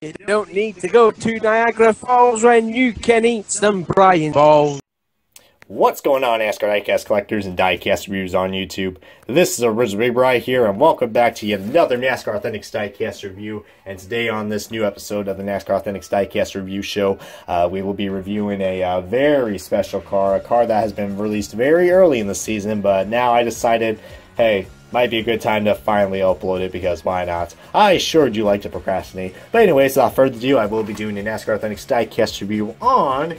You don't need to go to Niagara Falls when you can eat some Brian balls. What's going on, NASCAR Die-cast collectors and die-cast reviewers on YouTube? This is Original Big Bri here, and welcome back to yet another NASCAR Authentics Die-cast review. And today on this new episode of the NASCAR Authentics Die-cast review show, we will be reviewing a very special car, a car that has been released very early in the season, but now I decided, hey, might be a good time to finally upload it, because why not? I sure do like to procrastinate. But anyways, without further ado, I will be doing a NASCAR Authentics Die-cast review on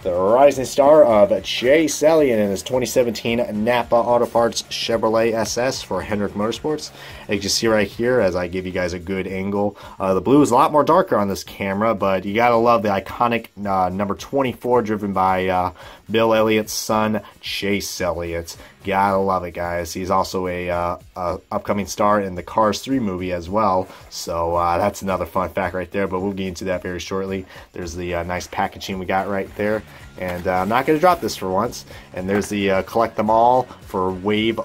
the rising star of Chase Elliott in his 2017 NAPA Auto Parts Chevrolet SS for Hendrick Motorsports. As you can see right here, as I give you guys a good angle, the blue is a lot more darker on this camera, but you gotta love the iconic number 24 driven by Bill Elliott's son, Chase Elliott. Gotta love it, guys. He's also a upcoming star in the Cars 3 movie as well, so that's another fun fact right there, but we'll get into that very shortly. There's the nice packaging we got right there, and I'm not going to drop this for once. And there's the collect them all for Wave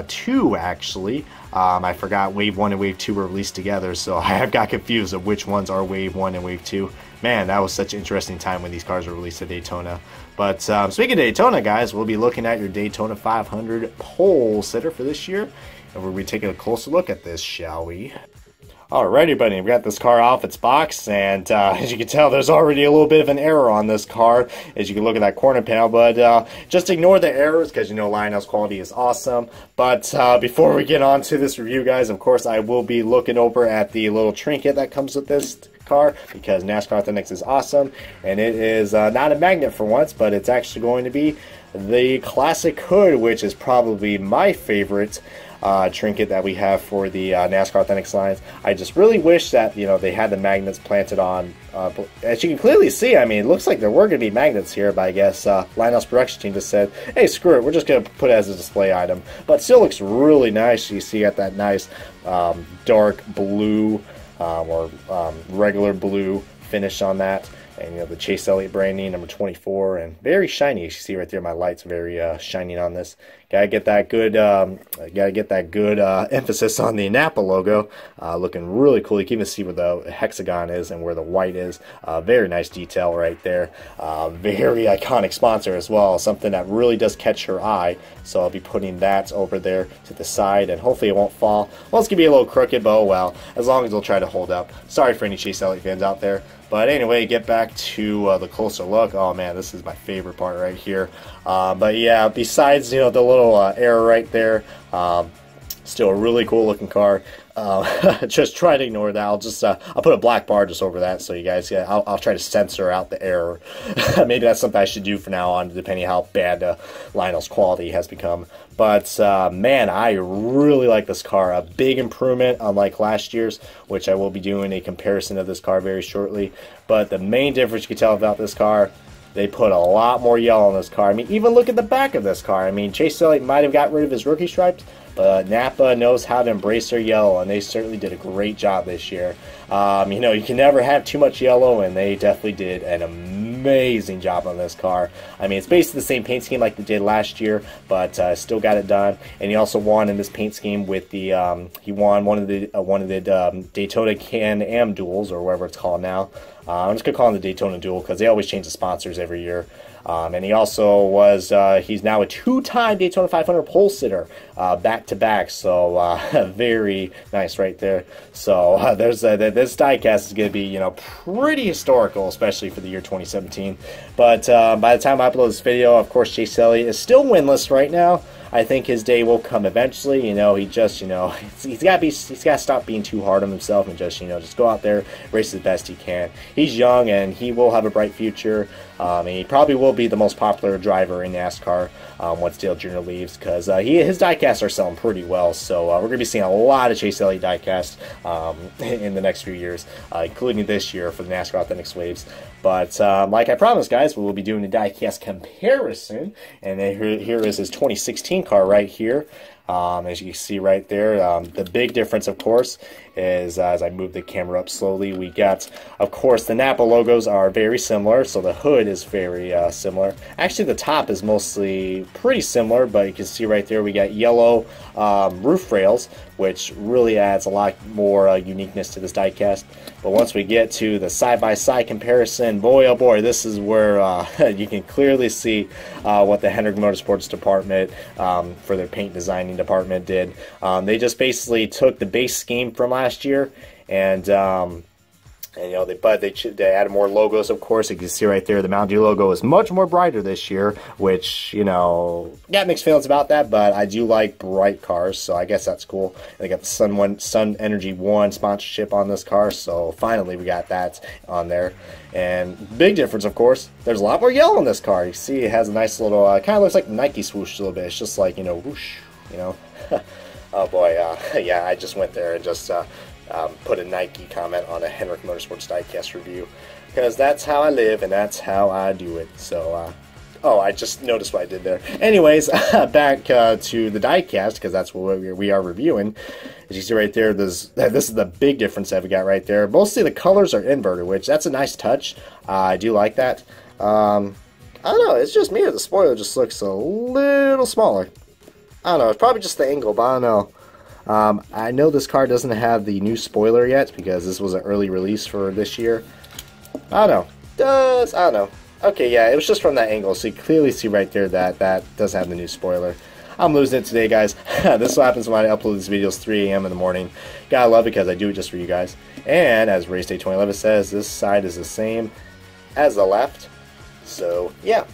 2, actually. I forgot Wave 1 and Wave 2 were released together, so I have got confused of which ones are Wave 1 and Wave 2. Man, that was such an interesting time when these cars were released at Daytona. But speaking of Daytona, guys, we'll be looking at your Daytona 500 pole sitter for this year. And we'll be taking a closer look at this, shall we? Alrighty, buddy, we got this car off its box, and as you can tell, there's already a little bit of an error on this car, as you can look at that corner panel, but just ignore the errors, because you know Lionel's quality is awesome. But before we get on to this review, guys, of course, I will be looking over at the little trinket that comes with this car, because NASCAR Authentics is awesome, and it is not a magnet for once, but it's actually going to be the classic hood, which is probably my favorite trinket that we have for the NASCAR Authentics lines. I just really wish that, you know, they had the magnets planted on. As you can clearly see, I mean, it looks like there were going to be magnets here, but I guess Lionel's production team just said, hey, screw it, we're just going to put it as a display item. But it still looks really nice. You see at that nice dark blue or regular blue finish on that. And you know, the Chase Elliott branding, number 24, and very shiny. You see right there, my light's very shining on this. Gotta get that good, emphasis on the NAPA logo. Looking really cool. You can even see where the hexagon is and where the white is. Very nice detail right there. Very iconic sponsor as well. Something that really does catch your eye. So I'll be putting that over there to the side, and hopefully it won't fall. Well, it's gonna be a little crooked, but oh well. As long as it'll try to hold up. Sorry for any Chase Elliott fans out there. But anyway, get back to the closer look. Oh man, this is my favorite part right here. But yeah, besides, you know, the little error right there, still a really cool looking car. Just try to ignore that. I'll put a black bar just over that, so you guys, I'll try to censor out the error. Maybe that's something I should do from now on, depending how bad Lionel's quality has become. But man, I really like this car. A big improvement unlike last year's, which I will be doing a comparison of this car very shortly. But the main difference you can tell about this car, they put a lot more yellow on this car. I mean, even look at the back of this car. I mean, Chase Elliott might have got rid of his rookie stripes, but NAPA knows how to embrace their yellow, and they certainly did a great job this year. You know, you can never have too much yellow, and they definitely did an amazing job on this car. I mean, it's basically the same paint scheme like they did last year, but still got it done. And he also won in this paint scheme with the he won one of the Daytona Can-Am duels, or whatever it's called now. I'm just gonna call him the Daytona Duel because they always change the sponsors every year. And he also was, he's now a two-time Daytona 500 pole sitter, back-to-back, so very nice right there. So this die-cast is going to be, you know, pretty historical, especially for the year 2017. But by the time I upload this video, of course, Chase Elliott is still winless right now. I think his day will come eventually. You know, he just, you know, he's got to stop being too hard on himself and just, you know, just go out there, race as best he can. He's young and he will have a bright future. And he probably will be the most popular driver in NASCAR once Dale Jr. leaves, because his diecasts are selling pretty well. So we're going to be seeing a lot of Chase Elliott diecast in the next few years, including this year for the NASCAR Authentics Waves. But like I promised, guys, we will be doing a diecast comparison, and here is his 2016 car right here. As you can see right there, the big difference, of course, is as I move the camera up slowly, we got, of course, the NAPA logos are very similar, so the hood is very similar. Actually, the top is mostly pretty similar, but you can see right there we got yellow roof rails, which really adds a lot more uniqueness to this die-cast. But once we get to the side-by-side comparison, boy oh boy, this is where you can clearly see what the Hendrick Motorsports department for their paint designing department did. They just basically took the base scheme from last year and you know, they added more logos, of course. You can see right there the Mountain Dew logo is much more brighter this year, which, you know, got mixed feelings about that, but I do like bright cars, so I guess that's cool. And they got the Sun Energy 1 sponsorship on this car, so finally we got that on there. And big difference, of course, there's a lot more yellow in this car. You see it has a nice little, kind of looks like Nike swoosh a little bit. It's just like, you know, whoosh, you know. Oh boy, yeah, I just went there and just put a Nike comment on a Hendrick Motorsports diecast review, because that's how I live and that's how I do it. So, oh, I just noticed what I did there. Anyways, back to the diecast, because that's what we are reviewing. As you see right there, this is the big difference that we got right there. Mostly the colors are inverted, which that's a nice touch. I do like that. I don't know, it's just me, or the spoiler just looks a little smaller. I don't know, it's probably just the angle, but I don't know. I know this car doesn't have the new spoiler yet because this was an early release for this year. I don't know. I don't know. Okay, yeah, it was just from that angle, so you clearly see right there that that does have the new spoiler. I'm losing it today, guys. This is what happens when I upload these videos 3 a.m. in the morning. Gotta love it because I do it just for you guys. And as Race Day 2011 says, this side is the same as the left. So, yeah.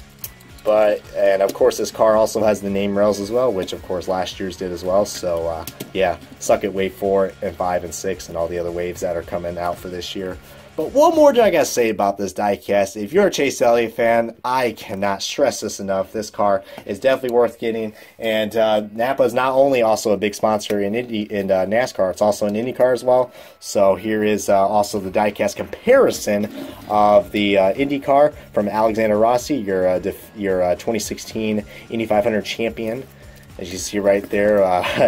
But, and of course this car also has the name rails as well, which of course last year's did as well. So yeah, suck it wave 4 and 5 and 6 and all the other waves that are coming out for this year. But what more do I gotta say about this diecast? If you're a Chase Elliott fan, I cannot stress this enough. This car is definitely worth getting. And NAPA is not only also a big sponsor in NASCAR, it's also an IndyCar as well. So here is also the diecast comparison of the IndyCar from Alexander Rossi, your 2016 Indy 500 champion. As you see right there,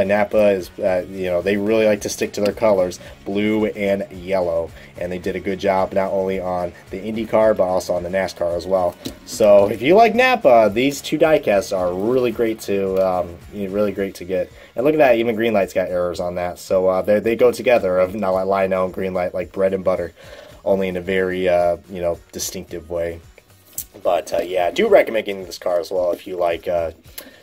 NAPA is, you know, they really like to stick to their colors, blue and yellow. And they did a good job not only on the IndyCar, but also on the NASCAR as well. So if you like NAPA, these two diecasts are really great to get. And look at that, even Greenlight's got errors on that. So they go together, not like Lionel and Greenlight, like bread and butter, only in a very, you know, distinctive way. But yeah, I do recommend getting this car as well if you like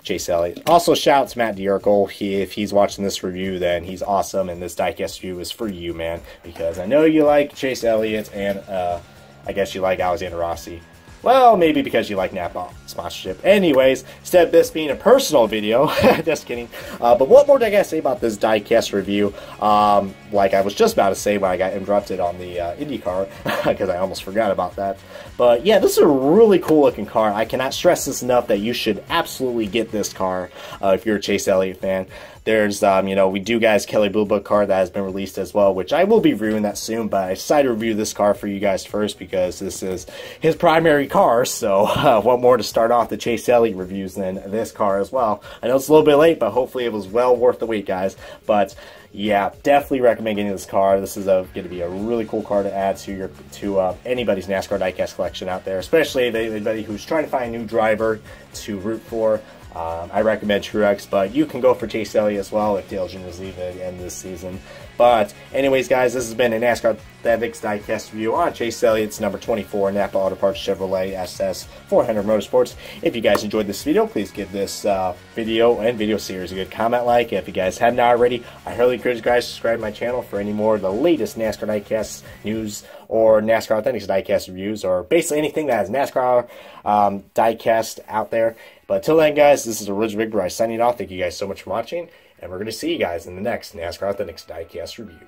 Chase Elliott. Also, shout out to Matt Dierkel. If he's watching this review, then he's awesome, and this diecast review is for you, man, because I know you like Chase Elliott, and I guess you like Alexander Rossi. Well, maybe because you like NAPA sponsorship. Anyways, instead of this being a personal video, just kidding. But what more do I gotta say about this diecast review? Like I was just about to say when I got interrupted on the IndyCar, because I almost forgot about that. But yeah, this is a really cool looking car. I cannot stress this enough that you should absolutely get this car if you're a Chase Elliott fan. There's, you know, we do guys Kelly Blue Book car that has been released as well, which I will be reviewing that soon, but I decided to review this car for you guys first because this is his primary car, so what more to start off the Chase Elliott reviews than this car as well. I know it's a little bit late, but hopefully it was well worth the wait, guys. But yeah, definitely recommend getting this car. This is going to be a really cool car to add to your anybody's NASCAR diecast collection out there, especially anybody who's trying to find a new driver to root for. I recommend Truex, but you can go for Chase Elliott as well if Dale Jr. is leaving at the end of this season. But anyways, guys, this has been a NASCAR diecast review on Chase Elliott's number 24 Napa Auto Parts Chevrolet SS 400 Motorsports. If you guys enjoyed this video, please give this video and video series a good comment, like. If you guys haven't already, I highly encourage you guys to subscribe to my channel for any more of the latest NASCAR diecast news or NASCAR Authentics diecast reviews, or basically anything that has NASCAR diecast out there. But until then, guys, this is Original Big Bry signing off. Thank you guys so much for watching, and we're going to see you guys in the next NASCAR Authentics diecast review.